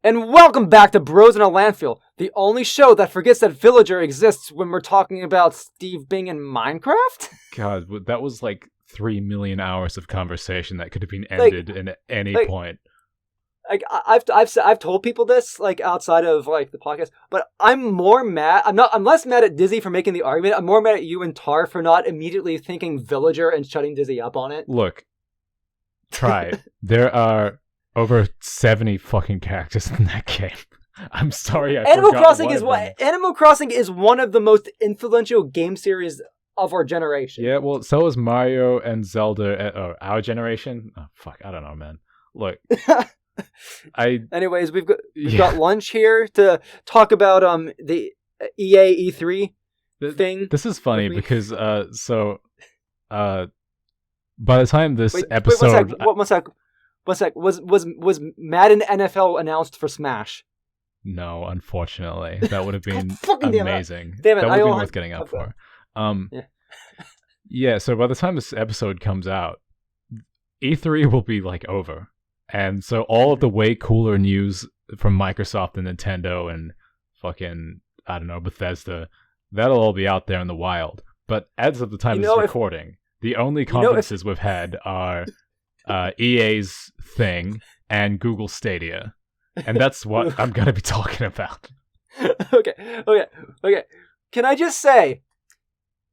And welcome back to Bros in a Landfill, the only show that forgets that Villager exists when we're talking about Steve Bing in Minecraft? God, that was like 3 million hours of conversation that could have been ended at any point. Like I've told people this like outside of like the podcast, but I'm less mad at Dizzy for making the argument. I'm more mad at you and Tar for not immediately thinking Villager and shutting Dizzy up on it. Look, there are over 70 fucking characters in that game. I'm sorry, Animal Crossing is one of the most influential game series of our generation. Yeah, well, so is Mario and Zelda, our generation. Oh, fuck, I don't know, man. Look, Anyways, we've got lunch here to talk about the EA E3 thing. This is funny because by the time this episode, one sec. Was Madden NFL announced for Smash? No, unfortunately, that would have been amazing. Damn it! That would have been worth getting up for. Yeah. So by the time this episode comes out, E3 will be like over, and so all of the way cooler news from Microsoft and Nintendo and fucking I don't know Bethesda, that'll all be out there in the wild. But as of the time of this recording, the only conferences we've had are EA's thing and Google Stadia, and that's what I'm gonna be talking about. Okay. Can I just say,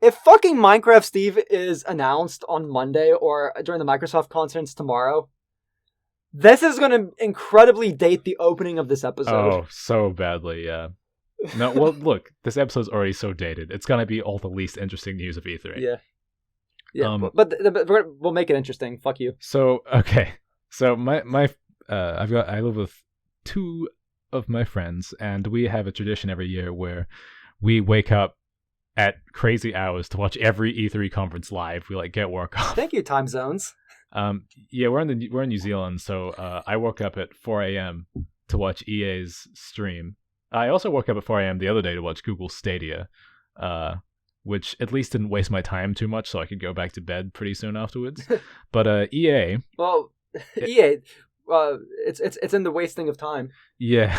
if fucking Minecraft Steve is announced on Monday or during the Microsoft conference tomorrow, this is gonna incredibly date the opening of this episode. Oh, so badly, yeah. No, well, look, this episode's already so dated. It's gonna be all the least interesting news of E3. Yeah. Yeah, but we'll make it interesting. Fuck you. So okay, so I live with two of my friends, and we have a tradition every year where we wake up at crazy hours to watch every E3 conference live. We like get work off. Thank you, time zones. Yeah, we're in New Zealand, so I woke up at 4 a.m. to watch EA's stream. I also woke up at 4 a.m. the other day to watch Google Stadia. Which at least didn't waste my time too much, so I could go back to bed pretty soon afterwards. But EA, well, EA, it's in the wasting of time. Yeah,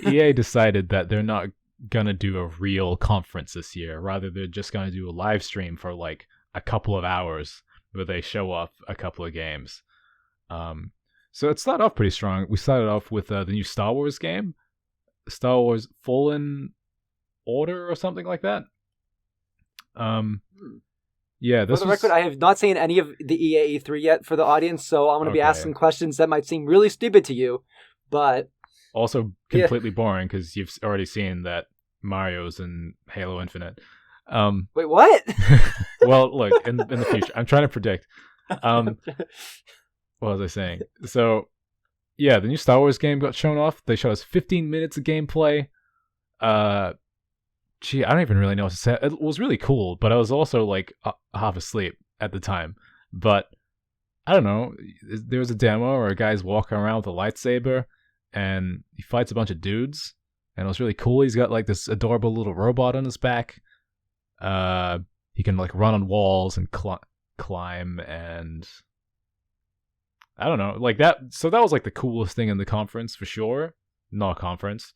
EA decided that they're not gonna do a real conference this year. Rather, they're just gonna do a live stream for like a couple of hours where they show off a couple of games. So it started off pretty strong. We started off with the new Star Wars game, Star Wars Fallen Order or something like that. Yeah, for the record, I have not seen any of the EA E3 yet for the audience, so I'm going to be asking questions that might seem really stupid to you, but also completely boring because you've already seen that Mario's in Halo Infinite. Wait, what? Well, look, in the future, I'm trying to predict. What was I saying? So, yeah, the new Star Wars game got shown off. They showed us 15 minutes of gameplay. Gee, I don't even really know what to say. It was really cool, but I was also like half asleep at the time. But I don't know. There was a demo where a guy's walking around with a lightsaber and he fights a bunch of dudes, and it was really cool. He's got like this adorable little robot on his back. He can like run on walls and climb, and I don't know, like that. So that was like the coolest thing in the conference for sure. Not conference.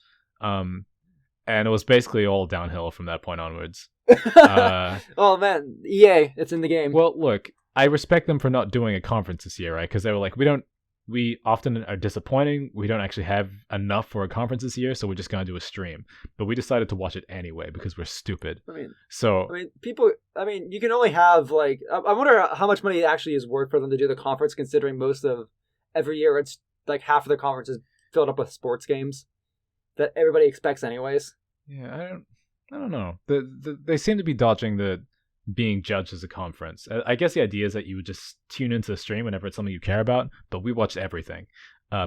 And it was basically all downhill from that point onwards. Oh man, EA, it's in the game. Well, look, I respect them for not doing a conference this year, right? Because they were like, we often are disappointing. We don't actually have enough for a conference this year, so we're just gonna do a stream. But we decided to watch it anyway because we're stupid. You can only have like, I wonder how much money it actually is worth for them to do the conference, considering most of every year it's like half of the conference is filled up with sports games that everybody expects anyways. Yeah, I don't know. They seem to be dodging the being judged as a conference. I guess the idea is that you would just tune into the stream whenever it's something you care about, but we watched everything.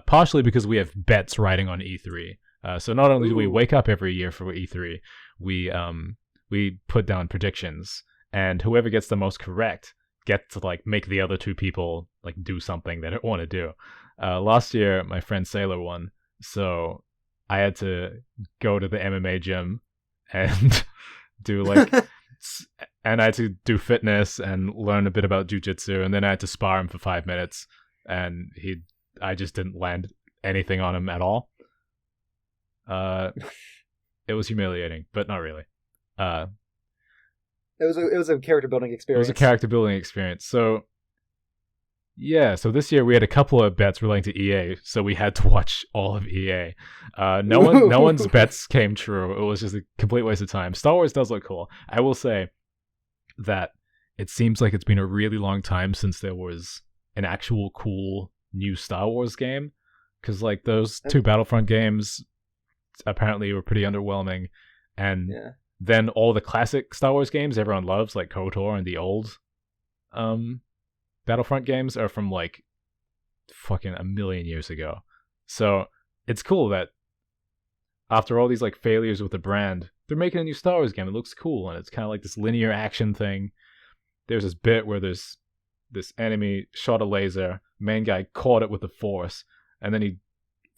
Partially because we have bets riding on E3. So not only do we wake up every year for E3, we put down predictions, and whoever gets the most correct gets to like make the other two people like do something they don't want to do. Last year, my friend Sailor won, so I had to go to the MMA gym and do like, and I had to do fitness and learn a bit about jiu-jitsu, and then I had to spar him for 5 minutes, and I just didn't land anything on him at all. It was humiliating, but not really. It was a character building It experience. was a character building experience. So yeah, so this year we had a couple of bets relating to EA, so we had to watch all of EA. No one's bets came true. It was just a complete waste of time. Star Wars does look cool. I will say that it seems like it's been a really long time since there was an actual cool new Star Wars game, because like those two Battlefront games apparently were pretty underwhelming, and then all the classic Star Wars games everyone loves, like KOTOR and the old Battlefront games, are from like fucking a million years ago. So it's cool that after all these like failures with the brand, they're making a new Star Wars game. It looks cool, and it's kind of like this linear action thing. There's this bit where this enemy shot a laser, main guy caught it with the Force, and then he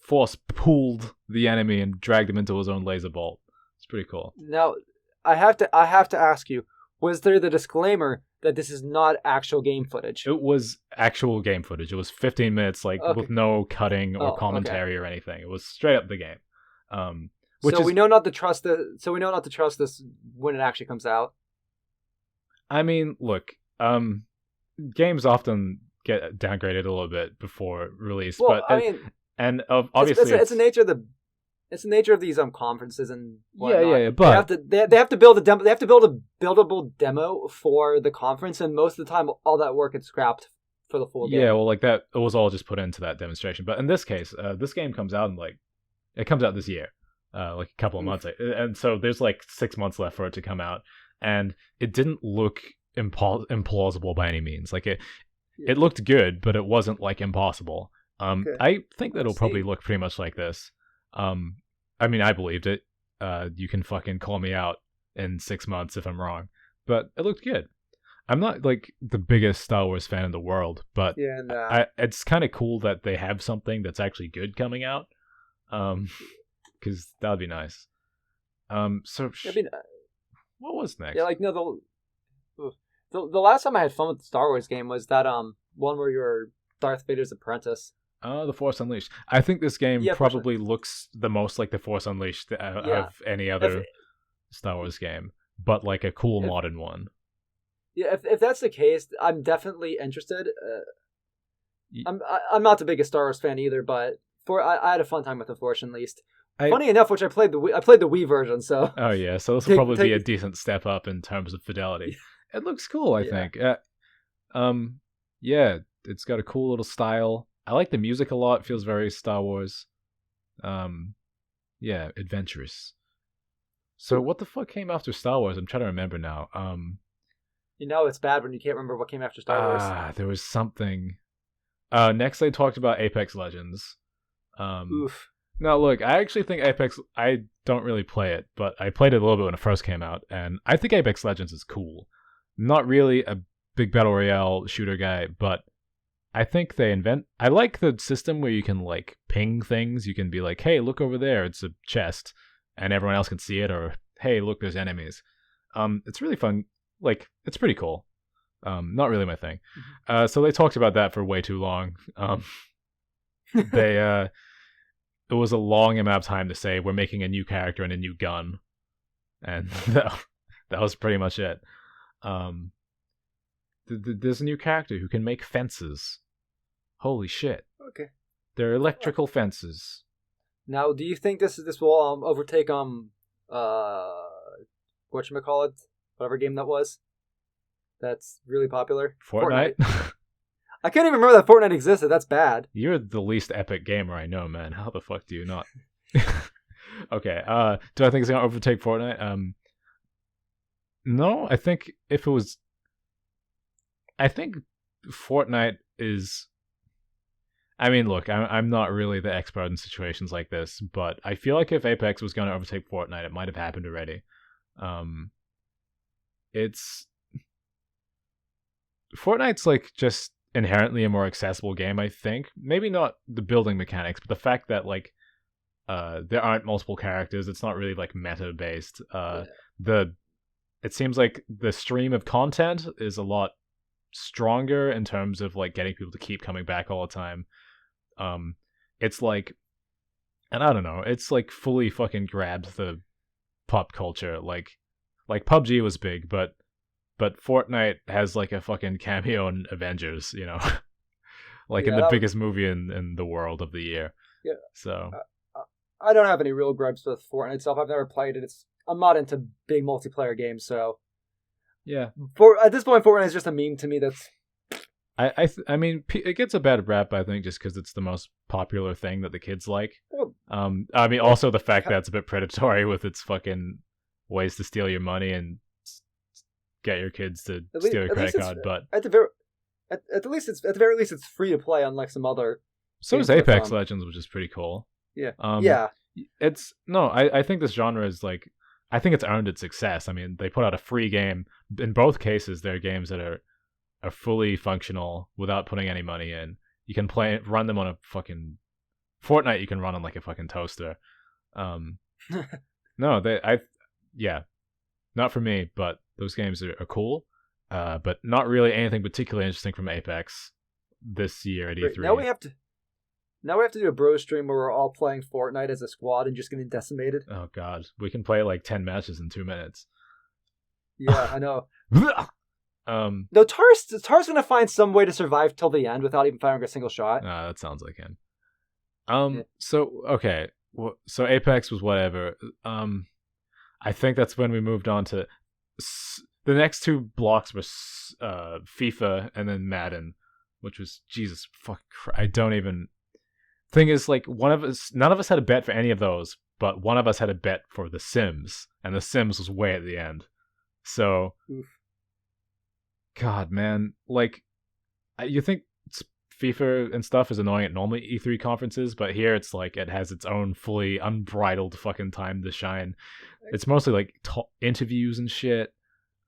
force pulled the enemy and dragged him into his own laser bolt. It's pretty cool. Now, I have to ask you, was there the disclaimer that this is not actual game footage? It was actual game footage. It was 15 minutes, like with no cutting or commentary or anything. It was straight up the game. We know not to trust this when it actually comes out. I mean, look, games often get downgraded a little bit before release, well, but obviously it's the nature of it's the nature of these conferences and whatnot. Yeah, but they have to build a demo. They have to build a buildable demo for the conference, and most of the time, all that work gets scrapped for the full game. Yeah, well, like that, it was all just put into that demonstration. But in this case, this game comes out it comes out this year, like a couple of months, and so there's like 6 months left for it to come out, and it didn't look implausible by any means. Like it looked good, but it wasn't like impossible. I think that it'll probably look pretty much like this. I mean, I believed it. You can fucking call me out in 6 months if I'm wrong, but it looked good. I'm not like the biggest Star Wars fan in the world, but it's kind of cool that they have something that's actually good coming out. Because that would be nice. What was next? Yeah, like no, the last time I had fun with the Star Wars game was that one where you were Darth Vader's apprentice. The Force Unleashed. I think this game probably looks the most like the Force Unleashed of any other Star Wars game, but like a cool modern one. Yeah, if that's the case, I'm definitely interested. I'm not the biggest Star Wars fan either, but I had a fun time with the Force Unleashed. Funny enough, which I played the Wii version, so. Oh yeah, so this will probably be a decent step up in terms of fidelity. It looks cool, I think. Yeah, it's got a cool little style. I like the music a lot. It feels very Star Wars. Yeah, adventurous. So what the fuck came after Star Wars? I'm trying to remember now. It's bad when you can't remember what came after Star Wars. There was something. Next they talked about Apex Legends. Oof. Now look, I actually think Apex, I don't really play it, but I played it a little bit when it first came out, and I think Apex Legends is cool. Not really a big Battle Royale shooter guy, but I think I like the system where you can like ping things. You can be like, hey, look over there, it's a chest, and everyone else can see it, or hey, look, there's enemies. It's really fun. Like, it's pretty cool. Not really my thing. So they talked about that for way too long. It was a long amount of time to say we're making a new character and a new gun, and that was pretty much it. There's a new character who can make fences. Holy shit! Okay, they're electrical fences. Now, do you think this will overtake whatchamacallit, whatever game that was? That's really popular. Fortnite? I can't even remember that Fortnite existed. That's bad. You're the least epic gamer I know, man. How the fuck do you not? Okay. Do I think it's gonna overtake Fortnite? No. I think Fortnite is. I mean, look, I'm not really the expert in situations like this, but I feel like if Apex was going to overtake Fortnite, it might have happened already. Fortnite's like just inherently a more accessible game, I think. Maybe not the building mechanics, but the fact that like there aren't multiple characters. It's not really like meta based. It seems like the stream of content is a lot stronger in terms of like getting people to keep coming back all the time. it's like, and I don't know, it's like fully fucking grabbed the pop culture. Like PUBG was big, but Fortnite has like a fucking cameo in Avengers, you know, like in Yeah, the biggest movie in the world of the year. yeah. So I don't have any real gripes with Fortnite itself. I've never played it. I'm not into big multiplayer games, so yeah. At this point, Fortnite is just a meme to me. That's I mean, it gets a bad rap, I think, just because it's the most popular thing that the kids like. well, I mean, also the fact that it's a bit predatory with its fucking ways to steal your money and get your kids to steal your credit card. But at the very at the least, it's at the very least it's free to play, unlike some other. so is Apex Legends, which is pretty cool. Yeah. Yeah. It's no, I think this genre is like, I think it's earned its success. I mean, they put out a free game. In both cases, they're games that are fully functional without putting any money in. You can run them on a fucking Fortnite. You can run on like a fucking toaster. No, yeah, not for me. But those games are cool. But not really anything particularly interesting from Apex this year at E3. Now we have to do a bro stream where we're all playing Fortnite as a squad and just getting decimated. Oh god, we can play like 10 matches in 2 minutes. Yeah, I know. No, Tar's gonna find some way to survive till the end without even firing a single shot. That sounds like him. Yeah. So okay, so Apex was whatever. I think that's when we moved on to the next two blocks were FIFA and then Madden, which was Jesus fuck. I don't even. Thing is, like, none of us had a bet for any of those, but one of us had a bet for The Sims, and The Sims was way at the end. So, Oof. God, man, like, you think FIFA and stuff is annoying at normal E3 conferences, but here it's like it has its own fully unbridled fucking time to shine. It's mostly like interviews and shit.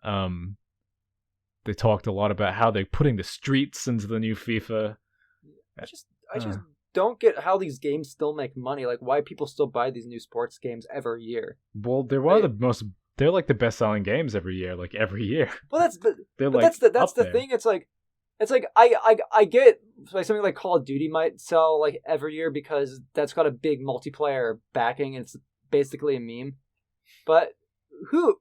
They talked a lot about how they're putting the streets into the new FIFA. I just don't get how these games still make money. Like, why people still buy these new sports games every year. Well, they're one of the most. They're like the best-selling games every year. Like every year. Well, that's like that's the thing. It's like I get like something like Call of Duty might sell like every year because that's got a big multiplayer backing and it's basically a meme. But who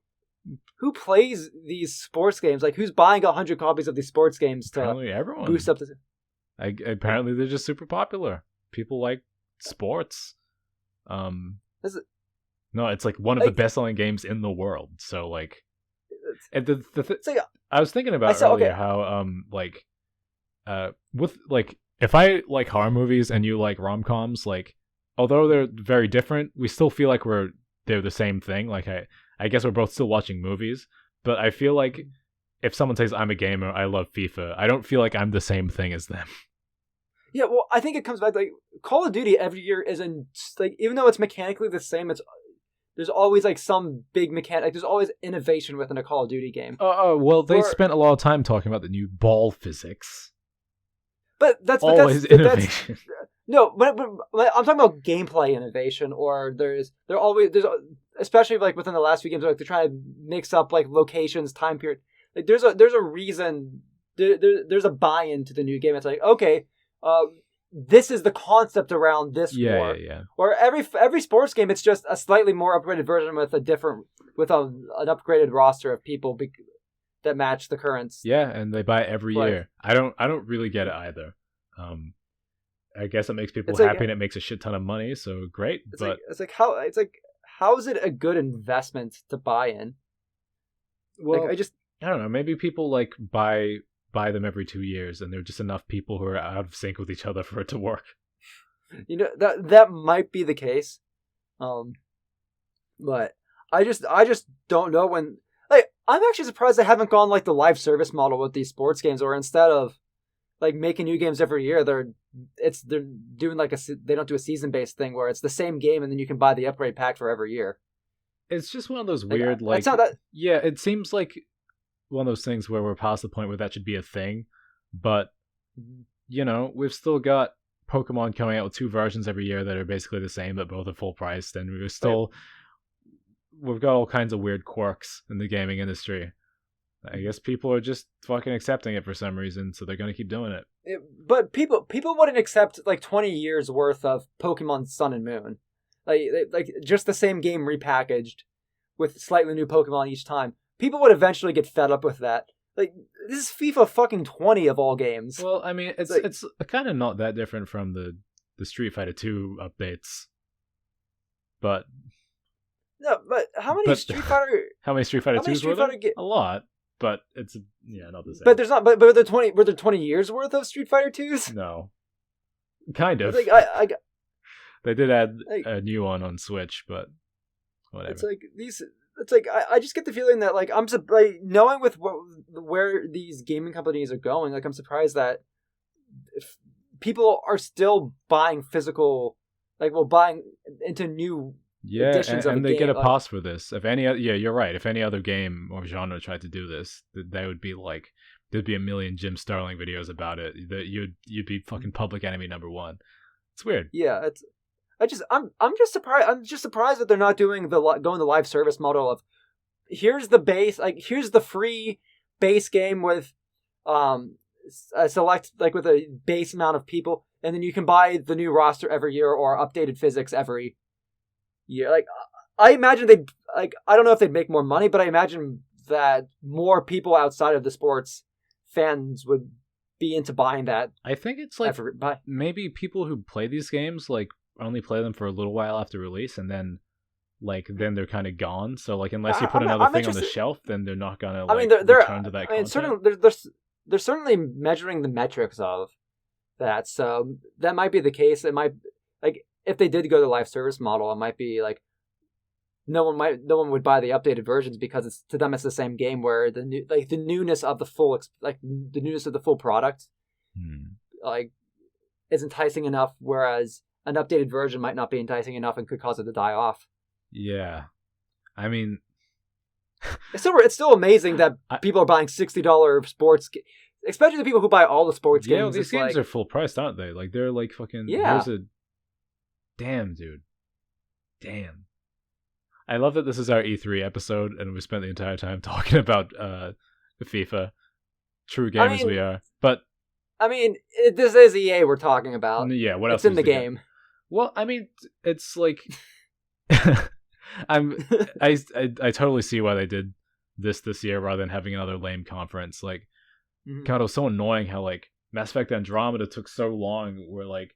plays these sports games? Like, who's buying 100 copies of these sports games to everyone. boost up the? Apparently they're just super popular. People like sports. No, it's like one of the best-selling games in the world. So like, I was thinking about earlier how with like, if I like horror movies and you like rom-coms, like, although they're very different, we still feel like they're the same thing. Like I guess we're both still watching movies, but I feel like if someone says I'm a gamer, I love FIFA, I don't feel like I'm the same thing as them. Yeah, well, I think it comes back like Call of Duty every year isn't like, even though it's mechanically the same, there's always like some big mechanic. Like, there's always innovation within a Call of Duty game. Well, they spent a lot of time talking about the new ball physics. But that's innovation. No, but I'm talking about gameplay innovation. Or there's especially like within the last few games, like they're trying to mix up like locations, time period. Like there's a reason. There's a buy-in to the new game. It's like, okay, this is the concept around this war. Yeah. Or every sports game, it's just a slightly more upgraded version with an upgraded roster of people that match the currents. Yeah, and they buy it every year. I don't really get it either. I guess it makes people happy and it makes a shit ton of money, so great. It's like how is it a good investment to buy in? Well, like, I don't know. Maybe people like buy them every 2 years, and there are just enough people who are out of sync with each other for it to work. You know, that might be the case, but I just don't know when. Like, I'm actually surprised they haven't gone like the live service model with these sports games, or instead of like making new games every year, they're doing like they don't do a season based thing where it's the same game and then you can buy the upgrade pack for every year. It's just one of those weird yeah, it seems like one of those things where we're past the point where that should be a thing, but you know, we've still got Pokemon coming out with 2 versions every year that are basically the same but both are full priced, and we've got all kinds of weird quirks in the gaming industry. I guess people are just fucking accepting it for some reason, so they're gonna keep doing it. But people wouldn't accept like 20 years worth of Pokemon Sun and Moon, like just the same game repackaged with slightly new Pokemon each time. People would eventually get fed up with that. Like, this is FIFA fucking 20 of all games. Well, I mean, it's kind of not that different from the Street Fighter 2 updates, but no, but how many Street Fighter 2s were there? A lot, but it's not the same. But there's not. But were there 20 years worth of Street Fighter 2s? No, kind of. Like, they did add a new one on Switch, but whatever. It's like these. It's like I just get the feeling that like knowing with where these gaming companies are going, like I'm surprised that if people are still buying physical, buying into new editions of and a they game. get a pass for this. If any, you're right. If any other game or genre tried to do this, they would be like, there'd be a million Jim Sterling videos about it. That you'd be fucking public enemy number one. It's weird. Yeah, I'm just surprised. I'm just surprised that they're not going the live service model of here's the base, here's the free base game with a select with a base amount of people, and then you can buy the new roster every year or updated physics every year. Like I imagine I don't know if they'd make more money, but I imagine that more people outside of the sports fans would be into buying that. I think it's maybe people who play these games only play them for a little while after release, and then they're kind of gone. So unless you put another thing on the shelf, then they're not gonna return to that content. Certainly, they're certainly measuring the metrics of that, so that might be the case. It might if they did go the live service model, it might be no one would buy the updated versions because to them it's the same game where the newness of the full the newness of the full product is enticing enough, whereas an updated version might not be enticing enough and could cause it to die off. Yeah, I mean, it's still amazing that people are buying $60 sports, especially the people who buy all the sports games. Yeah, these games are full priced, aren't they? They're fucking. Yeah. Damn, dude. Damn. I love that this is our E3 episode, and we spent the entire time talking about the FIFA. True gamers we are, but. I mean, this is EA we're talking about. Yeah, what else? It's in the game. Well, I mean, it's I totally see why they did this year rather than having another lame conference. God, it was so annoying how Mass Effect Andromeda took so long. Where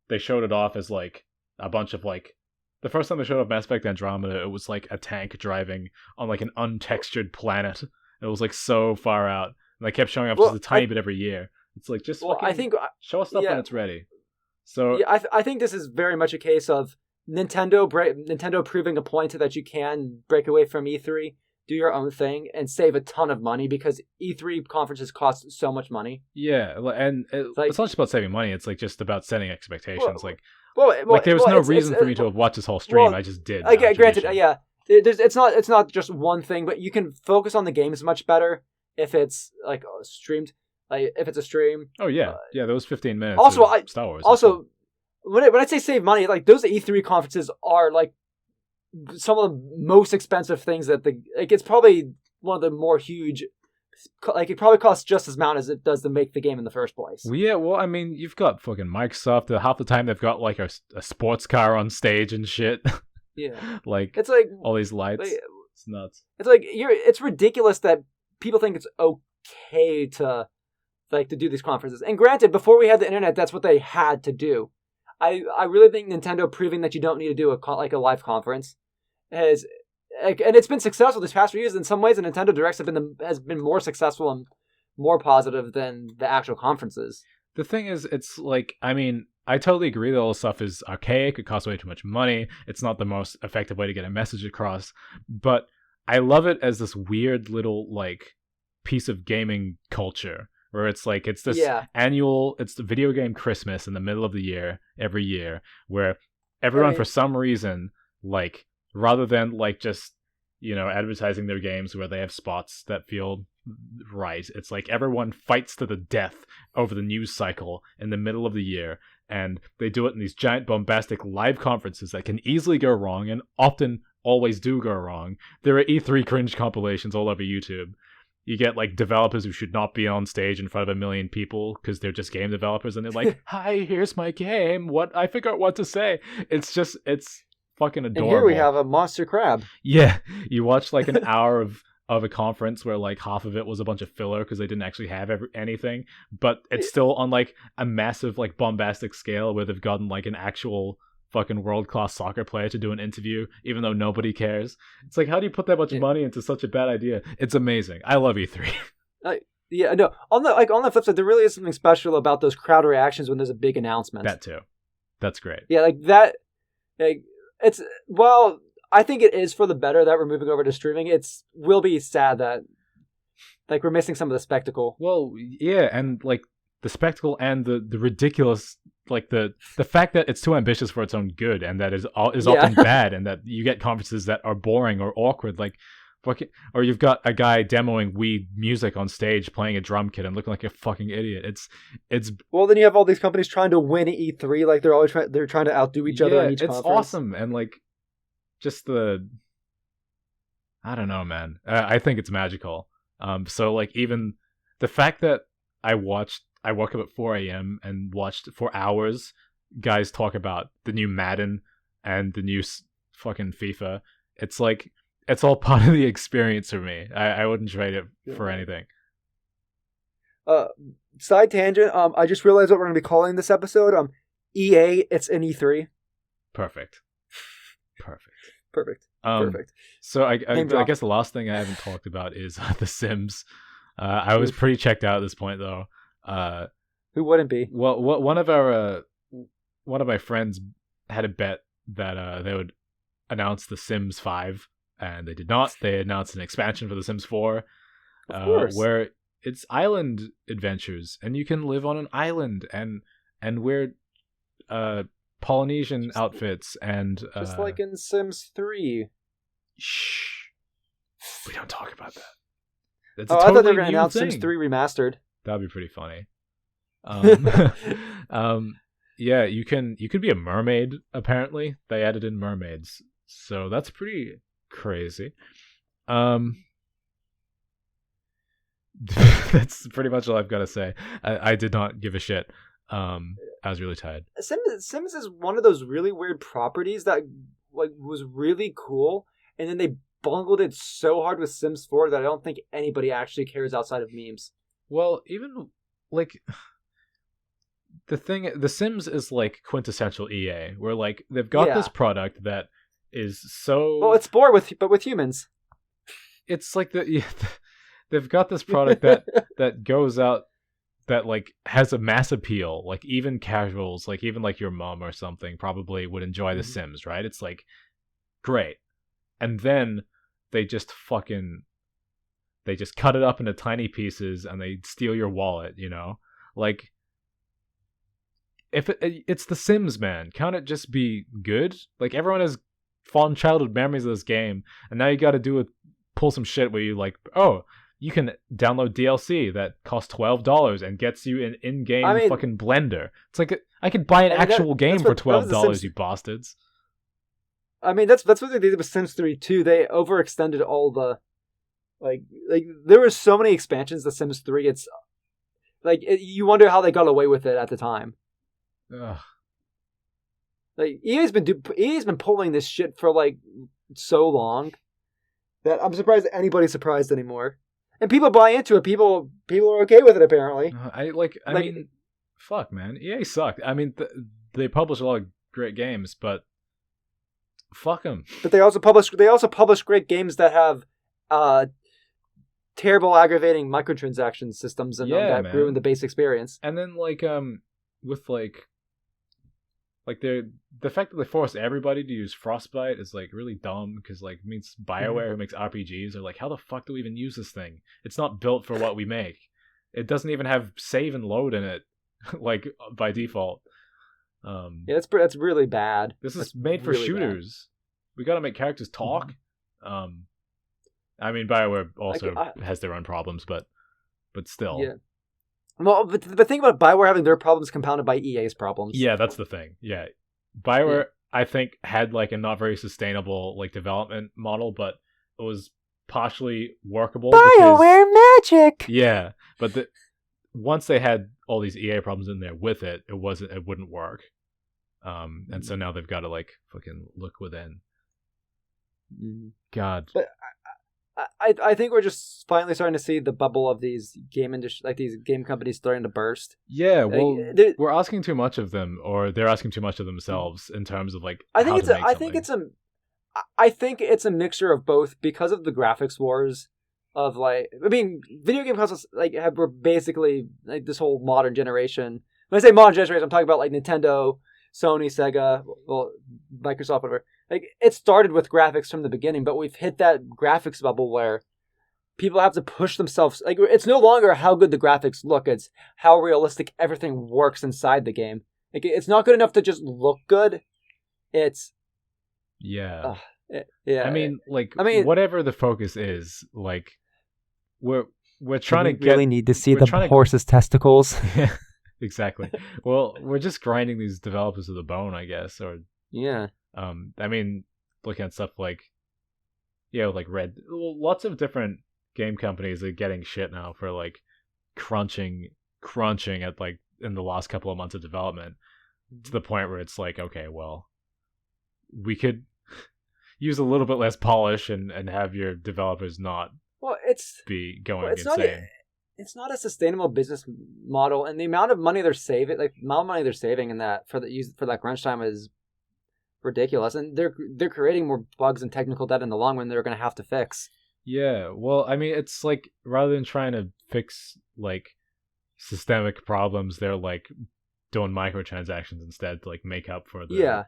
they showed it off as a bunch of the first time they showed off Mass Effect Andromeda, it was a tank driving on an untextured planet. It was so far out, and they kept showing up just a tiny bit every year. It's I think show us stuff when it's ready. So yeah, I think this is very much a case of Nintendo proving a point that you can break away from E3, do your own thing, and save a ton of money because E3 conferences cost so much money. Yeah, and it's not just about saving money. It's just about setting expectations. There was no reason for me to have watched this whole stream. I just did. Granted, yeah, it's not just one thing, but you can focus on the games much better if it's streamed. If it's a stream. Oh yeah, those 15 minutes. Also, of Star Wars. Also, when I say save money, those E3 conferences are some of the most expensive things that it's probably one of the more huge. It probably costs just as much as it does to make the game in the first place. Well, yeah, well, I mean, you've got fucking Microsoft. Half the time they've got a sports car on stage and shit. Yeah, it's all these lights. It's nuts. It's it's ridiculous that people think it's okay to do these conferences. And granted, before we had the internet, that's what they had to do. I really think Nintendo proving that you don't need to do a live conference and it's been successful this past few years. In some ways, the Nintendo Directs has been more successful and more positive than the actual conferences. The thing is, it's I mean, I totally agree that all this stuff is archaic. It costs way too much money. It's not the most effective way to get a message across. But I love it as this weird little piece of gaming culture. Where it's this annual, it's the video game Christmas in the middle of the year, every year, where everyone for some reason, rather than just, advertising their games where they have spots that feel right, it's everyone fights to the death over the news cycle in the middle of the year, and they do it in these giant bombastic live conferences that can easily go wrong, and often always do go wrong. There are E3 cringe compilations all over YouTube. you get like developers who should not be on stage in front of a million people because they're just game developers, and they're like, "Hi, here's my game. What I forgot what to say." It's fucking adorable. And here we have a monster crab. Yeah, you watch like an hour of a conference where like half of it was a bunch of filler because they didn't actually have anything, but it's still on like a massive like bombastic scale where they've gotten like an actual fucking world-class soccer player to do an interview, even though nobody cares. It's like, how do you put that much money into such a bad idea? It's amazing. I love E3. Yeah, no. On the flip side, there really is something special about those crowd reactions when there's a big announcement. That too. That's great. Yeah, like that. Like, it's, well, I think it is for the better that we're moving over to streaming. It's will be sad that like we're missing some of the spectacle. Well, yeah, and like the spectacle and the ridiculous, like the fact that it's too ambitious for its own good, and that is often bad, and that you get conferences that are boring or awkward, like fucking, or you've got a guy demoing Wii music on stage playing a drum kit and looking like a fucking idiot. It's well, then you have all these companies trying to win E3, like they're trying to outdo each other in each conference. It's awesome, and like just I don't know, man. I think it's magical. So like even the fact that I woke up at 4 a.m. and watched for hours guys talk about the new Madden and the new fucking FIFA. It's like, it's all part of the experience for me. I wouldn't trade it for anything. Side tangent. I just realized what we're going to be calling this episode. EA, it's an E3. Perfect. Perfect. So I guess the last thing I haven't talked about is The Sims. I was pretty checked out at this point, though. Who wouldn't be? Well, one of my friends had a bet that they would announce The Sims 5, and they did not. They announced an expansion for The Sims 4, where it's island adventures, and you can live on an island and wear Polynesian outfits, and just like in Sims 3. Shh, we don't talk about that. That's I thought they were going to announce Sims 3 remastered. That'd be pretty funny. Yeah, you could be a mermaid. Apparently, they added in mermaids, so that's pretty crazy. That's pretty much all I've got to say. I did not give a shit. I was really tired. Sims is one of those really weird properties that like was really cool, and then they bungled it so hard with Sims 4 that I don't think anybody actually cares outside of memes. Well, even like The Sims is like quintessential EA, where like they've got this product that is so well, it's sport with humans. It's like they've got this product that goes out, that like has a mass appeal. Like even casuals, like even like your mom or something, probably would enjoy The Sims, right? It's like great, and then they just cut it up into tiny pieces and they steal your wallet. You know, like. If it's The Sims, man, can't it just be good? Like everyone has fond childhood memories of this game, and now you got to pull some shit where you like, oh, you can download DLC that costs $12 and gets you an in-game fucking blender. It's like I could buy an actual game for $12, you bastards. I mean, that's what they did with Sims 3 too. They overextended all the like there were so many expansions to Sims 3. It's like you wonder how they got away with it at the time. Ugh. Like EA's been pulling this shit for like so long that I'm surprised that anybody's surprised anymore. And people buy into it. People are okay with it apparently. I mean, fuck, man. EA sucked. I mean, they publish a lot of great games, but fuck them. But they also publish great games that have terrible, aggravating microtransaction systems and that ruin the base experience. And then with the fact that they force everybody to use Frostbite is like really dumb, because like it means BioWare, who makes RPGs, are like, how the fuck do we even use this thing? It's not built for what we make. It doesn't even have save and load in it, like by default. Yeah, that's really bad. This is made for really shooters. Bad. We got to make characters talk. I mean, BioWare also has their own problems, but still. Yeah. Well, but the thing about BioWare having their problems compounded by EA's problems. Yeah, that's the thing. Yeah. BioWare, I think, had like a not very sustainable like development model, but it was partially workable. Because, magic. yeah, but once they had all these EA problems in there with it, it wouldn't work. And so now they've got to like fucking look within. God. But I think we're just finally starting to see the bubble of these game industry, like these game companies starting to burst. Yeah, well, we're asking too much of them, or they're asking too much of themselves in terms of like. I think it's a mixture of both because of the graphics wars of like. I mean, video game consoles were basically like this whole modern generation. When I say modern generation, I'm talking about like Nintendo, Sony, Sega, well, Microsoft, whatever. Like, it started with graphics from the beginning, but we've hit that graphics bubble where people have to push themselves. Like, it's no longer how good the graphics look; it's how realistic everything works inside the game. Like, it's not good enough to just look good. It's yeah. I mean, whatever the focus is, like we're trying to really need to see the horse's testicles. Yeah, exactly. Well, we're just grinding these developers to the bone, I guess, or yeah. I mean, looking at stuff like, like lots of different game companies are getting shit now for like crunching at like in the last couple of months of development to the point where it's like, okay, well, we could use a little bit less polish and have your developers not be going insane. It's not a sustainable business model, and the amount of money they're saving, in that for that crunch time is ridiculous, and they're creating more bugs and technical debt in the long run they're going to have to fix. Yeah, well, I mean, it's like rather than trying to fix like systemic problems, they're like doing microtransactions instead to like make up for the. Yeah,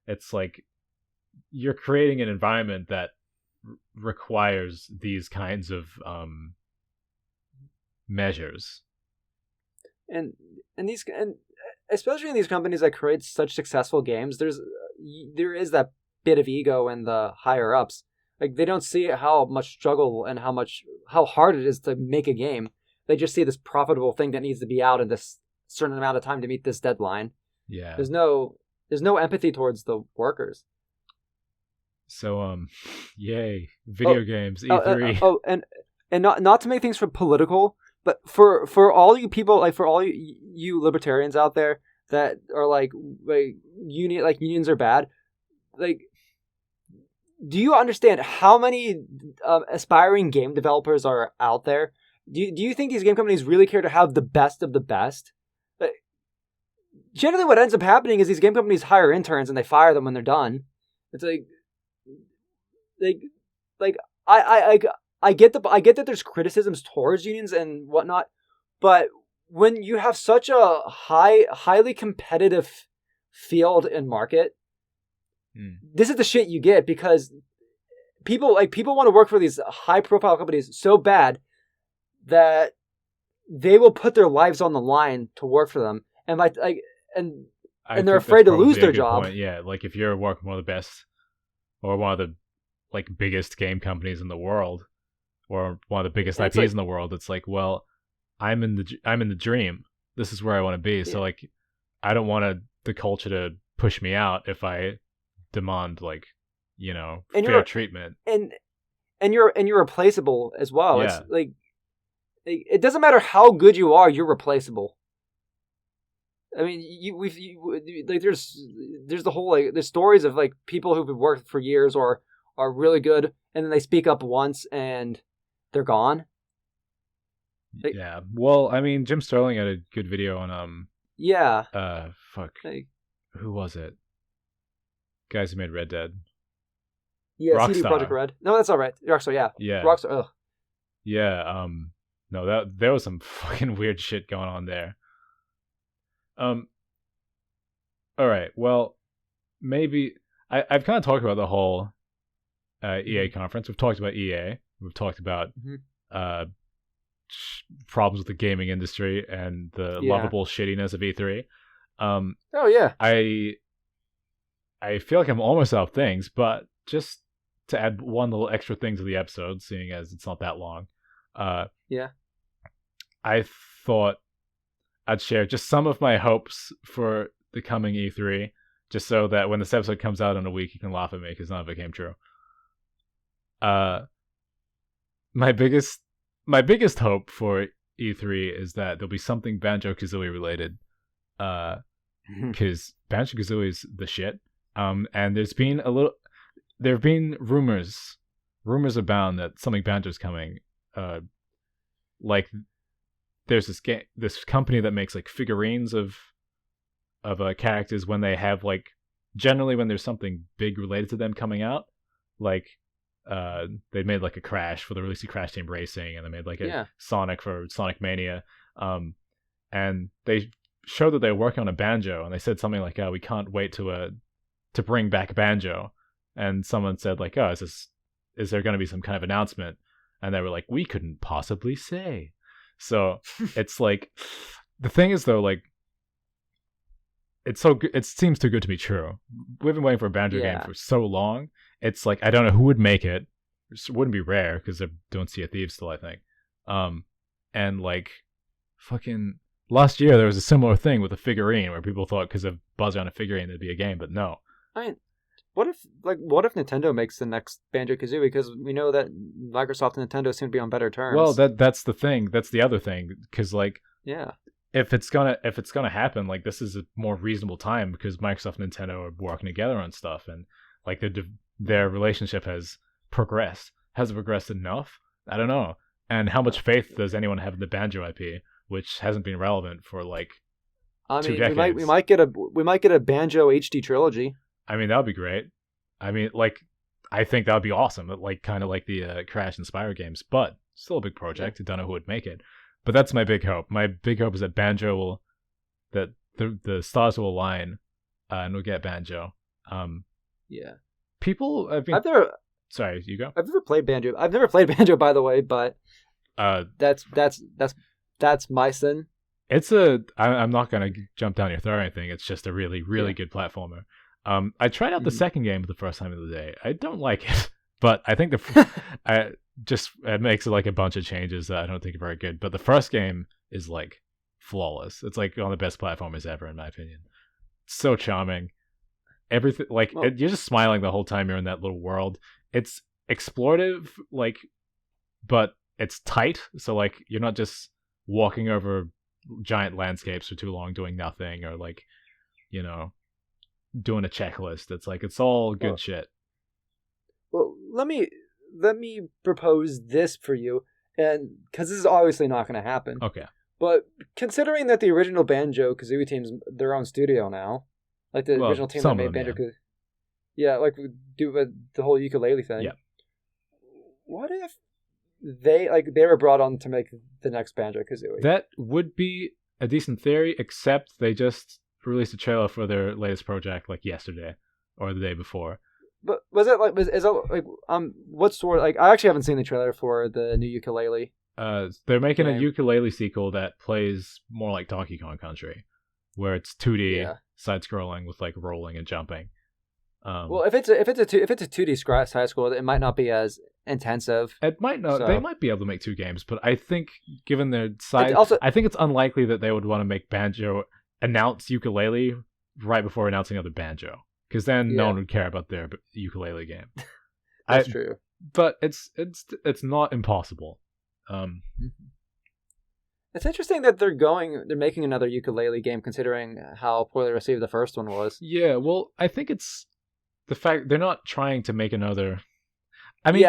it's like you're creating an environment that requires these kinds of measures, and especially in these companies that create such successful games, there is that bit of ego in the higher ups. Like, they don't see how much struggle and how hard it is to make a game. They just see this profitable thing that needs to be out in this certain amount of time to meet this deadline. Yeah. There's no empathy towards the workers. So yay, video games, E3. And not to make things for political, but for all you people, like for all you libertarians out there that are like unions are bad, like, do you understand how many aspiring game developers are out there? Do you think these game companies really care to have the best of the best? Like, generally what ends up happening is these game companies hire interns and they fire them when they're done. It's I get that there's criticisms towards unions and whatnot, but when you have such a highly competitive field and market, this is the shit you get, because people want to work for these high profile companies so bad that they will put their lives on the line to work for them, and they're afraid to lose their job. Point. Yeah, like if you're working one of the best or one of the like biggest game companies in the world, or one of the biggest IPs in the world, it's like, well, I'm in the dream. This is where I want to be. Yeah. So like, I don't want the culture to push me out if I demand like, fair treatment. And you're replaceable as well. Yeah. It's like, it doesn't matter how good you are, you're replaceable. I mean, there's the whole there's stories of like people who've worked for years or are really good, and then they speak up once and they're gone. Yeah. Well, I mean, Jim Sterling had a good video on yeah. Who was it? Guys who made Red Dead. Yeah, Rockstar. CD Projekt Red. No, that's all right. Rockstar, yeah. Yeah. Rockstar. Ugh. Yeah. No, there was some fucking weird shit going on there. All right. Well, maybe I've kind of talked about the whole EA conference. We've talked about EA. We've talked about problems with the gaming industry and the lovable shittiness of E3. Oh yeah. I feel like I'm almost out of things, but just to add one little extra thing to the episode, seeing as it's not that long. I thought I'd share just some of my hopes for the coming E3, just so that when this episode comes out in a week, you can laugh at me because none of it came true. my biggest hope for E3 is that there'll be something Banjo-Kazooie related. Because Banjo-Kazooie is the shit. And there have been rumors abound that something Banjo's coming. Like there's this company that makes like figurines of characters when they have like generally when there's something big related to them coming out. Like they made like a Crash for the release of Crash Team Racing, and they made like a Sonic for Sonic Mania. And they showed that they were working on a Banjo, and they said something like, "Oh, we can't wait to bring back Banjo." And someone said like, "Oh, is there going to be some kind of announcement?" And they were like, "We couldn't possibly say." So it's like, the thing is though, like, it's so good. It seems too good to be true. We've been waiting for a Banjo game for so long. It's like, I don't know who would make it. It wouldn't be Rare because they're doing Sea of Thieves still, I think. And like, fucking last year there was a similar thing with a figurine where people thought because of buzz on a figurine there'd be a game, but no. I mean, what if Nintendo makes the next Banjo-Kazooie? Because we know that Microsoft and Nintendo seem to be on better terms. Well, that's the thing. That's the other thing. Because like, yeah, if it's gonna happen, like, this is a more reasonable time because Microsoft and Nintendo are working together on stuff, and like their relationship has progressed. Has it progressed enough? I don't know. And how much faith does anyone have in the Banjo IP, which hasn't been relevant for like 2 decades? we might get a Banjo HD trilogy. I mean, that would be great. I mean, like, I think that would be awesome. Like, kind of like the Crash and Spyro games, but still a big project. I don't know who would make it. But that's my big hope. My big hope is that Banjo will, that the stars will align, and we'll get Banjo. Yeah. People, sorry, you go. I've never played Banjo. I've never played Banjo, by the way, but that's my sin. I'm not gonna jump down your throat or anything. It's just a really, really good platformer. I tried out the second game for the first time of the day. I don't like it, but I think it makes it like a bunch of changes that I don't think are very good. But the first game is like flawless. It's like one of the best platformers ever, in my opinion. It's so charming. Everything, like, you're just smiling the whole time you're in that little world. It's explorative, like, but it's tight. So like, you're not just walking over giant landscapes for too long doing nothing, or like, you know, doing a checklist. It's like, it's all good shit. Well, let me propose this for you, and because this is obviously not going to happen. Okay. But considering that the original Banjo-Kazooie team's their own studio now, like the original team that made Banjo-Kazooie, like we do with the whole ukulele thing. Yeah. What if they were brought on to make the next Banjo-Kazooie? That would be a decent theory, except they just released a trailer for their latest project like yesterday or the day before. But is it like what sort of, like, I actually haven't seen the trailer for the new ukulele. They're making a ukulele sequel that plays more like Donkey Kong Country, where it's 2D side scrolling with like rolling and jumping. Well, if it's a 2D side scroll, it might not be as intensive. It might not. So. They might be able to make 2 games, but I think given their size, I think it's unlikely that they would want to make announce ukulele right before announcing another Banjo, because then no one would care about their ukulele game. That's true. But it's not impossible. It's interesting that they're making another ukulele game, considering how poorly received the first one was. Yeah, well, I think it's the fact they're not trying to make another. I mean,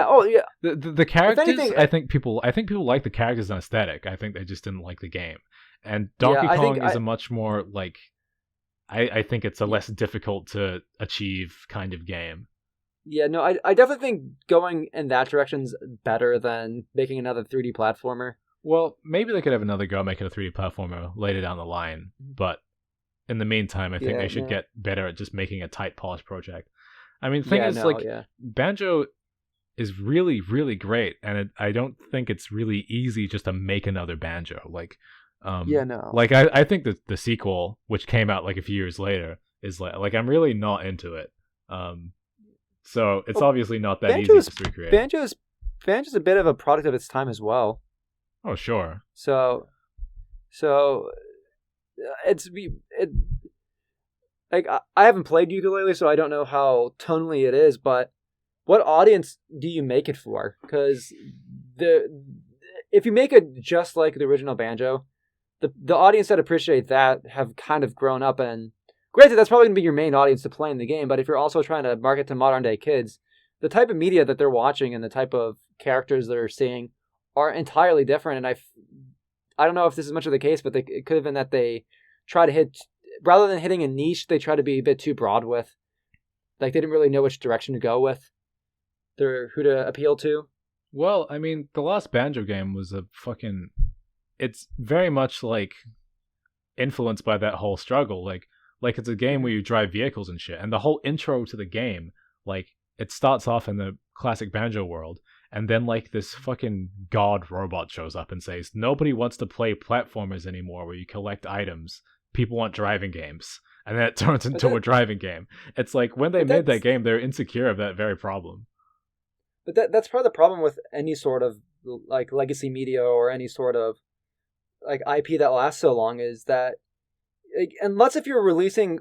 the characters. Anything, I think people like the characters and aesthetic. I think they just didn't like the game. And Donkey Kong is a much more like. I think it's a less difficult to achieve kind of game. Yeah, no, I definitely think going in that direction's better than making another 3D platformer. Well, maybe they could have another go making a 3D platformer later down the line, but in the meantime, I think they should get better at just making a tight, polished project. I mean, the thing is, Banjo is really, really great, and I don't think it's really easy just to make another Banjo. Like, like I think that the sequel, which came out like a few years later, is like I'm really not into it. So it's obviously not that easy to recreate. Banjo's a bit of a product of its time as well. Oh, sure. So like, I haven't played ukulele, so I don't know how tonally it is, but what audience do you make it for? Because the if you make it just like the original Banjo, the audience that appreciate that have kind of grown up. And granted, that's probably going to be your main audience to play in the game. But if you're also trying to market to modern day kids, the type of media that they're watching and the type of characters they're seeing are entirely different. And I don't know if this is much of the case, but it could have been that they try to hit, rather than hitting a niche, they try to be a bit too broad with. Like, they didn't really know which direction to go with. Who to appeal to. Well, I mean, the last Banjo game was a fucking... It's very much, like, influenced by that whole struggle. Like it's a game where you drive vehicles and shit. And the whole intro to the game, like, it starts off in the classic Banjo world. And then, like, this fucking god robot shows up and says, nobody wants to play platformers anymore where you collect items. People want driving games. And then it turns into a driving game. It's like, when they made that game, they're insecure of that very problem. But that's part of the problem with any sort of, like, legacy media or any sort of, like, IP that lasts so long is that, like, unless if you're releasing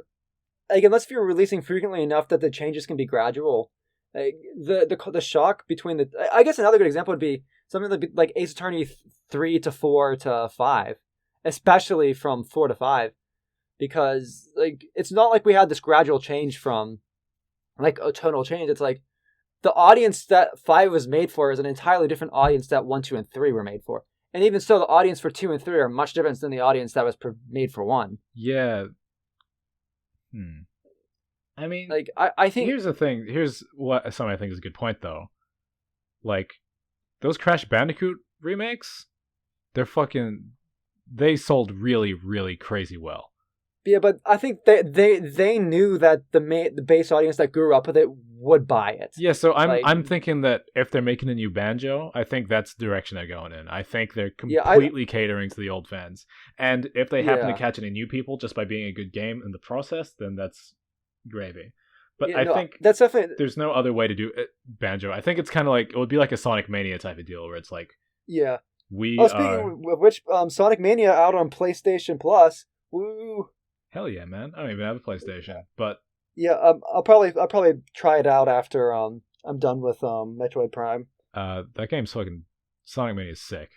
frequently enough that the changes can be gradual, like, the shock between the... I guess another good example would be something like Ace Attorney 3 to 4 to 5, especially from 4 to 5, because, like, it's not like we had this gradual change from, like, a tonal change. It's like the audience that 5 was made for is an entirely different audience that 1, 2, and 3 were made for. And even so, the audience for 2 and 3 are much different than the audience that was made for 1. Yeah. I mean, like, I think... Here's the thing. Here's what something I think is a good point, though. Like, those Crash Bandicoot remakes, they sold really, really crazy well. Yeah, but I think they knew that the base audience that grew up with it would buy it. Yeah, so I'm thinking that if they're making a new Banjo, I think that's the direction they're going in. I think they're completely catering to the old fans. And if they happen to catch any new people just by being a good game in the process, then that's gravy. But I think that's definitely... there's no other way to do it, Banjo. I think it's kind of like, it would be like a Sonic Mania type of deal where it's like... Yeah. Speaking of which, Sonic Mania out on PlayStation Plus. Woo! Hell yeah, man! I don't even have a PlayStation, but yeah, I'll probably try it out after I'm done with Metroid Prime. That game's fucking... Sonic Mania is sick.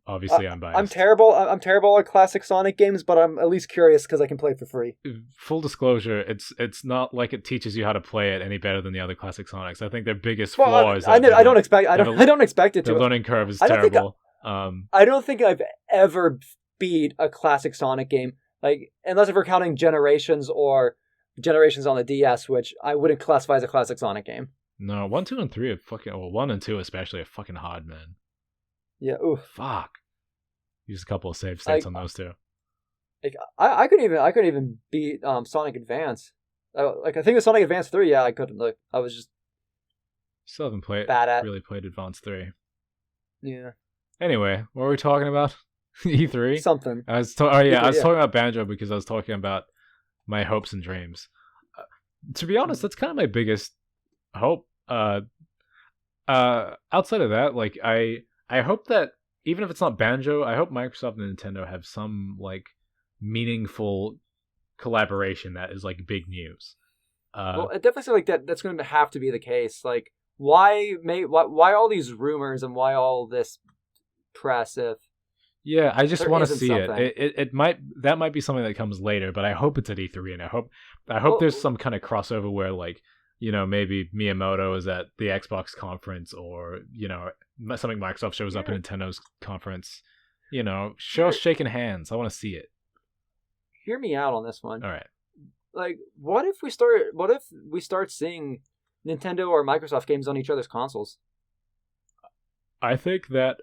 Obviously, I'm biased. I'm terrible at classic Sonic games, but I'm at least curious because I can play it for free. Full disclosure, it's not like it teaches you how to play it any better than the other classic Sonics. I think their biggest flaw is... I don't expect it to. The learning curve is terrible. I don't think I've ever beat a classic Sonic game. Like, unless if we're counting Generations or Generations on the DS, which I wouldn't classify as a classic Sonic game. No, 1, 2, and 3 are fucking... Well, 1 and 2 especially are fucking hard, man. Yeah, oof. Fuck. Use a couple of save states on those two. Like, I couldn't even beat Sonic Advance. I think with Sonic Advance 3, yeah, I couldn't. Like, I was just... Still haven't really played Advance 3. Yeah. Anyway, what were we talking about? E3? Something. I was talking about Banjo because I was talking about my hopes and dreams. To be honest, that's kind of my biggest hope. Outside of that, like, I hope that even if it's not Banjo, I hope Microsoft and Nintendo have some, like, meaningful collaboration that is, like, big news. Well, it definitely seems like that's going to have to be the case. Like, why all these rumors and why all this press if... Yeah, I just want to see it. That might be something that comes later, but I hope it's at E3, and I hope there's some kind of crossover where, like, you know, maybe Miyamoto is at the Xbox conference, or, you know, something Microsoft shows up at Nintendo's conference. You know, show us shaking hands. I want to see it. Hear me out on this one. All right. Like, what if we start seeing Nintendo or Microsoft games on each other's consoles? I think that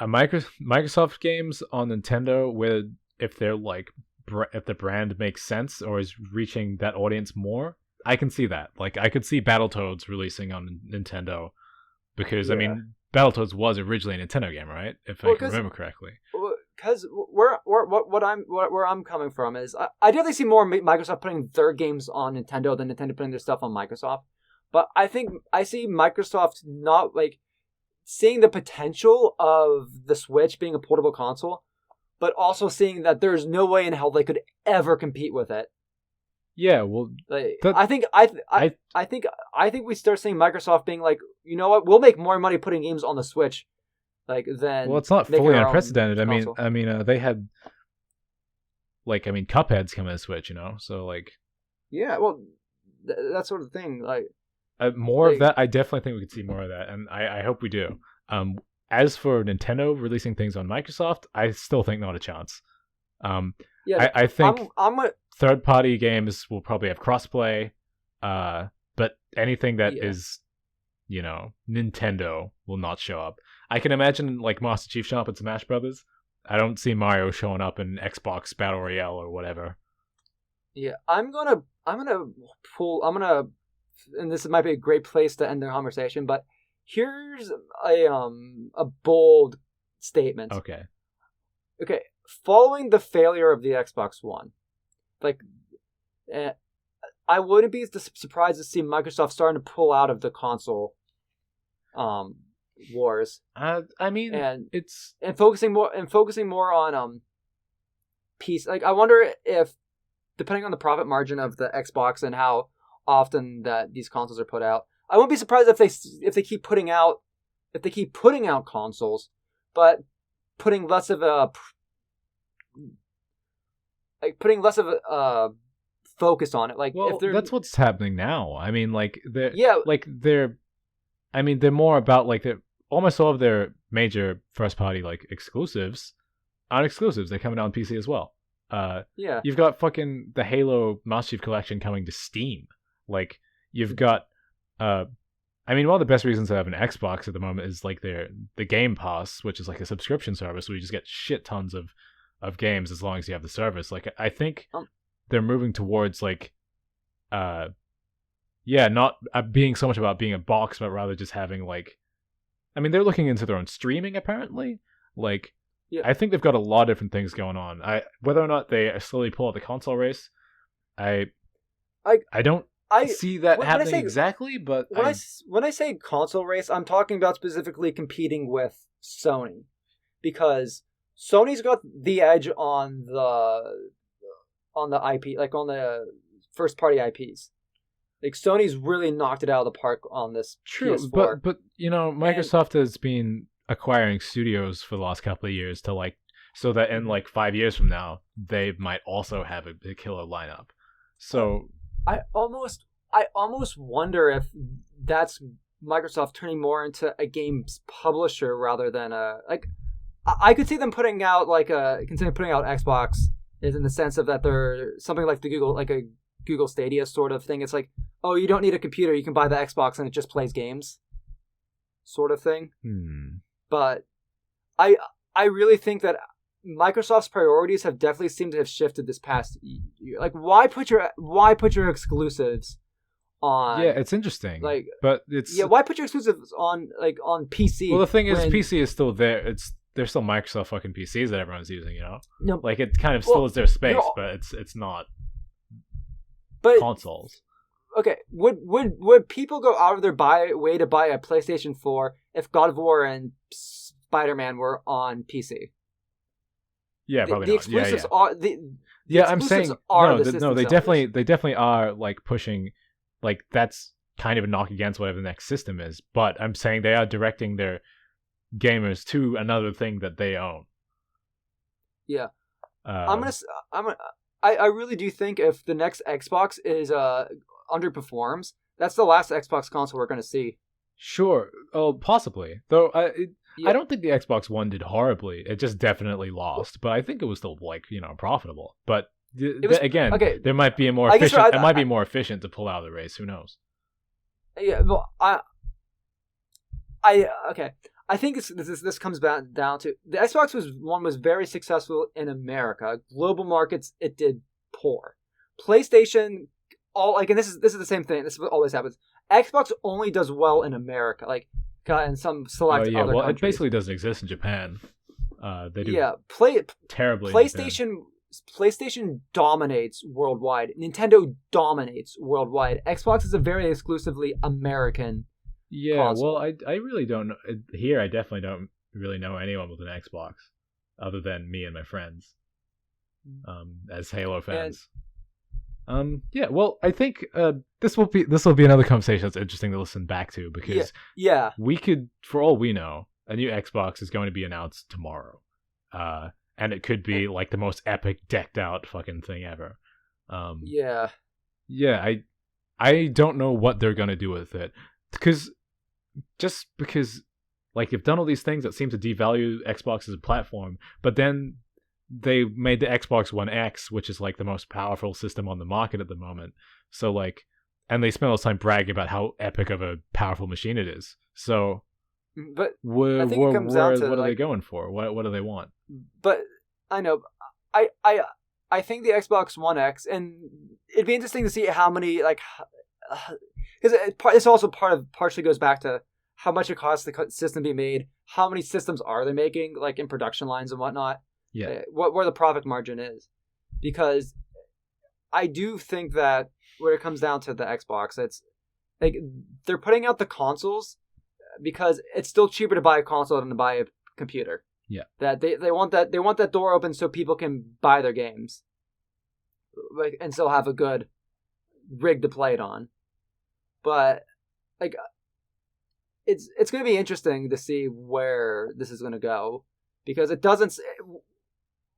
Microsoft games on Nintendo, where if they're like if the brand makes sense or is reaching that audience more, I can see that. Like, I could see Battletoads releasing on Nintendo because I mean, Battletoads was originally a Nintendo game, right? If I can remember correctly. Because where I'm coming from is I definitely see more Microsoft putting their games on Nintendo than Nintendo putting their stuff on Microsoft. But I think I see Microsoft not like seeing the potential of the Switch being a portable console, but also seeing that there's no way in hell they could ever compete with it. Yeah, well, Like, that, I think we start seeing Microsoft being like, you know what, we'll make more money putting games on the Switch, like well, than it's not making fully our own unprecedented. console. They had Cuphead's coming to Switch, so like Yeah, well, that sort of thing. Like, more of that. I definitely think we could see more of that, and I hope we do. As for Nintendo releasing things on Microsoft, I still think not a chance. yeah, I think I'm a, third-party games will probably have crossplay, but anything that yeah. is, Nintendo will not show up. I can imagine like Master Chief showing up in Smash Brothers. I don't see Mario showing up in Xbox Battle Royale or whatever. Yeah, I'm gonna, and this might be a great place to end the conversation, but here's a bold statement. Okay. Okay, following the failure of the Xbox One, like, I wouldn't be surprised to see Microsoft starting to pull out of the console, wars. I mean, and it's focusing more on PC. Like, I wonder if, depending on the profit margin of the Xbox and how often that these consoles are put out, I wouldn't be surprised if they keep putting out consoles, but putting less of a focus on it. Like, well, if they're, that's what's happening now. I mean, they're more about like almost all of their major first party like exclusives aren't exclusives. They're coming out on PC as well. yeah, You've got fucking the Halo Master Chief Collection coming to Steam. Like, you've got one of the best reasons to have an Xbox at the moment is like the Game Pass, which is like a subscription service where you just get shit tons of games as long as you have the service. Like, I think they're moving towards like not being so much about being a box, but rather just having like, they're looking into their own streaming apparently. Like, yeah. I think they've got a lot of different things going on. Whether or not they slowly pull out the console race, I don't see that happening exactly. But when I say console race, I'm talking about specifically competing with Sony, because Sony's got the edge on the IP, like on the first party IPs. Like, Sony's really knocked it out of the park on this. True, PS4. but Microsoft has been acquiring studios for the last couple of years to like, so that in like 5 years from now they might also have a killer lineup. So I almost wonder if that's Microsoft turning more into a games publisher rather than I could see them putting out Xbox is in the sense of that they're something like a Google Stadia sort of thing. It's like, oh, you don't need a computer, you can buy the Xbox and it just plays games, sort of thing. But I really think that Microsoft's priorities have definitely seemed to have shifted this past year. Like, why put your exclusives on? Yeah, it's interesting. Like, but it's why put your exclusives on PC? Well, the thing is, PC is still there. They're still Microsoft fucking PCs that everyone's using. No, like, it kind of still is their space, but it's not. But consoles. Okay, would people go out of their way to buy a PlayStation 4 if God of War and Spider-Man were on PC? Yeah, probably the not. Exclusives yeah. are the I'm saying no. They definitely are like pushing, like, that's kind of a knock against whatever the next system is. But I'm saying they are directing their gamers to another thing that they own. Yeah, I really do think if the next Xbox is underperforms, that's the last Xbox console we're going to see. Sure. Oh, possibly. Though I don't think the Xbox One did horribly. It just definitely lost. But I think it was still profitable. But again, there might be a more efficient. It might be more efficient to pull out of the race. Who knows? Yeah. Well, I think this comes back down to the Xbox One was very successful in America. Global markets, it did poor. PlayStation, and this is the same thing. This is what always happens. Xbox only does well in America, like in some select other countries. It basically doesn't exist in Japan. They do terribly. PlayStation dominates worldwide. Nintendo dominates worldwide. Xbox is a very exclusively American. Yeah, console. Well, I really don't know. Here, I definitely don't really know anyone with an Xbox other than me and my friends, as Halo fans. Yeah, well, I think this will be another conversation that's interesting to listen back to because Yeah. we could, for all we know, a new Xbox is going to be announced tomorrow, and it could be like the most epic, decked out fucking thing ever. Yeah. Yeah, I don't know what they're gonna do with it because like they've done all these things that seem to devalue Xbox as a platform, but then they made the Xbox One X, which is like the most powerful system on the market at the moment. So like, and they spend all this time bragging about how epic of a powerful machine it is. So, but I think it comes down to what are they going for? What do they want? But I know, I think the Xbox One X, and it'd be interesting to see how many like, because it's also partially goes back to how much it costs the system to be made. How many systems are they making, like in production lines and whatnot? Yeah. Where the profit margin is, because I do think that when it comes down to the Xbox, it's like they're putting out the consoles because it's still cheaper to buy a console than to buy a computer. Yeah. That they want that door open so people can buy their games, like, and still have a good rig to play it on. But like, it's going to be interesting to see where this is going to go, because it doesn't.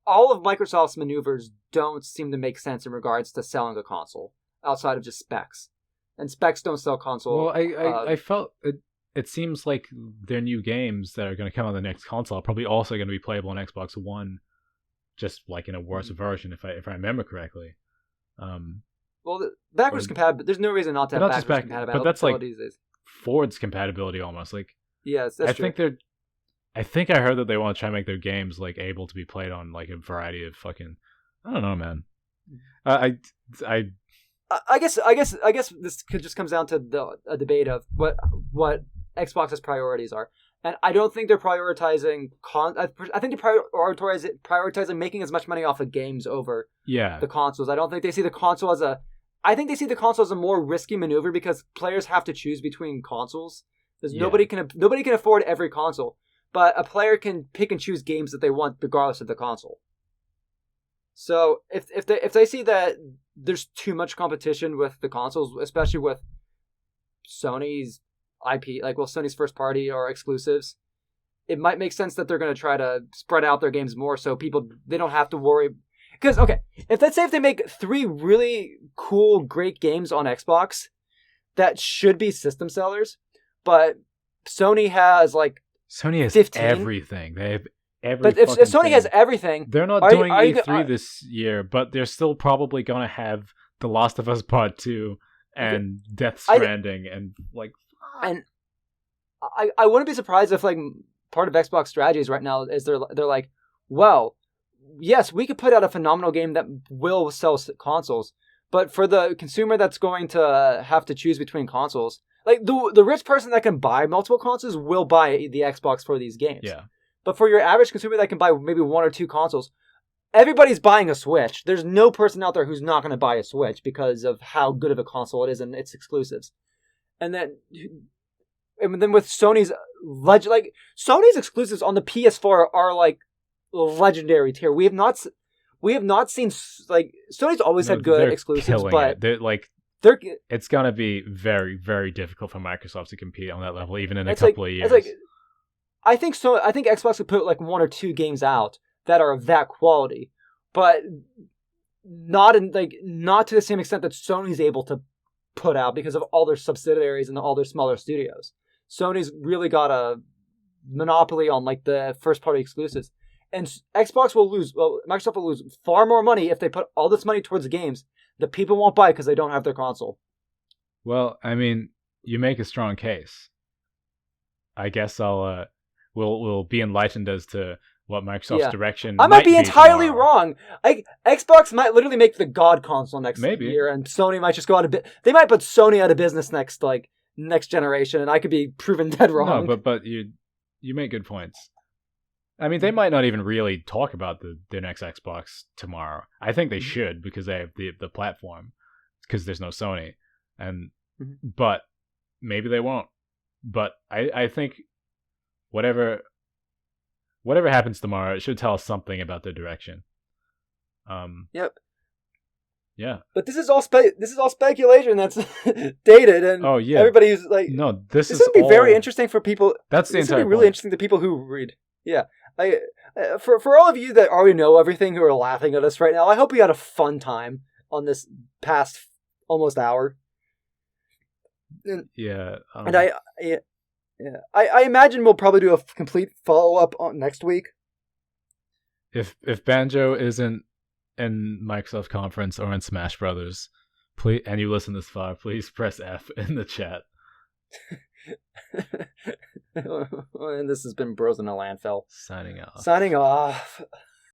All of Microsoft's maneuvers don't seem to make sense in regards to selling a console outside of just specs, and specs don't sell console. Well, I felt it seems like their new games that are going to come on the next console are probably also going to be playable on Xbox One, just like in a worse version, if I remember correctly. Well, backwards compatibility. There's no reason not to have backwards compatibility. But that's like forwards compatibility almost. Like, yes, that's true. I think I heard that they want to try and make their games like able to be played on like a variety of fucking. I don't know, man. I guess this just comes down to a debate of what Xbox's priorities are, and I don't think they're prioritizing I think they're prioritizing making as much money off of games over the consoles. I don't think they see the console as a. I think they see the console as a more risky maneuver because players have to choose between consoles. Because nobody can afford every console. But a player can pick and choose games that they want regardless of the console. So if they see that there's too much competition with the consoles, especially with Sony's IP, Sony's first party or exclusives, it might make sense that they're going to try to spread out their games more so they don't have to worry. Because, okay, if they make 3 really cool, great games on Xbox that should be system sellers, but Sony has 15? Everything. They have every. But if Sony has everything, they're not doing E3 this year, but they're still probably gonna have The Last of Us Part 2 and Death Stranding and like. And I wouldn't be surprised if part of Xbox strategies right now is they're like, well, yes, we could put out a phenomenal game that will sell consoles, but for the consumer that's going to have to choose between consoles. Like, the rich person that can buy multiple consoles will buy the Xbox for these games. Yeah. But for your average consumer that can buy maybe 1 or 2 consoles, everybody's buying a Switch. There's no person out there who's not going to buy a Switch because of how good of a console it is and its exclusives. And then with Sony's Sony's exclusives on the PS4 are legendary tier. We have not seen Sony's always had good exclusives, but it's gonna be very, very difficult for Microsoft to compete on that level, even in a couple of years. I think Xbox could put 1 or 2 games out that are of that quality, but not to the same extent that Sony's able to put out because of all their subsidiaries and all their smaller studios. Sony's really got a monopoly on the first party exclusives, and Microsoft will lose far more money if they put all this money towards the games that people won't buy because they don't have their console. Well, I mean, you make a strong case. I guess we'll be enlightened as to what Microsoft's direction. I might be entirely wrong. Xbox might literally make the God console next year, and Sony might just go out of business. They might put Sony out of business next generation, and I could be proven dead wrong. No, but you make good points. I mean, they might not even really talk about their next Xbox tomorrow. I think they should because they have the platform, because there's no Sony, but maybe they won't. But I think whatever happens tomorrow, it should tell us something about their direction. Yep. Yeah. But this is all speculation that's dated, and Oh yeah. everybody who's like, No, this is gonna be very interesting for people. That's the This is entire gonna be really point. interesting to people who read. Yeah, for all of you that already know everything who are laughing at us right now, I hope you had a fun time on this past almost hour. And, Yeah. and I imagine we'll probably do a complete follow up on next week. If Banjo isn't in Microsoft Conference or in Smash Brothers, please, and you listen this far, please press F in the chat. And this has been Bros in a Landfill. Signing off. Signing off.